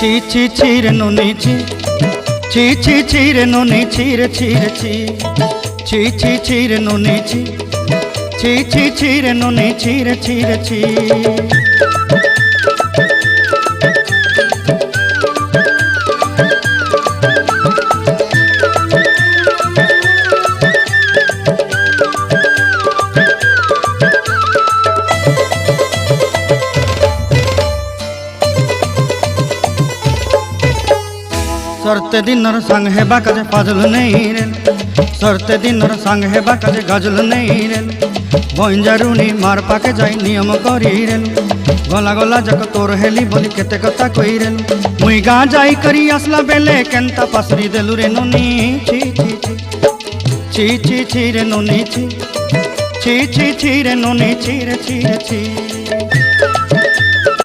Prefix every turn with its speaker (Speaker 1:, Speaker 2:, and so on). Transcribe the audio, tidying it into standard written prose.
Speaker 1: ছি ছি ছি রে নুনি ছি ছি ছি ছি রে নুনি ছি রে ছি রে ছি ছি ছি ছি রে নুনি ছি ছি ছি ছি রে নুনি ছি রে ছি রে ছি। सरते दिनर संग हेबा काजे फाजल नहीं रे सरते दिनर संग हेबा काजे गजल नहीं रे बंजारुनी मार पाके जाई नियम करी रे गला गला जक तोर हेली बोली केते कथा कई रे मुई गा जाई करी असला बेले केंता पासरी देलु रे नुनी छी छी छी छी छी छी रे नुनी छी छी छी छी रे नुनी छी रे छी रे छी।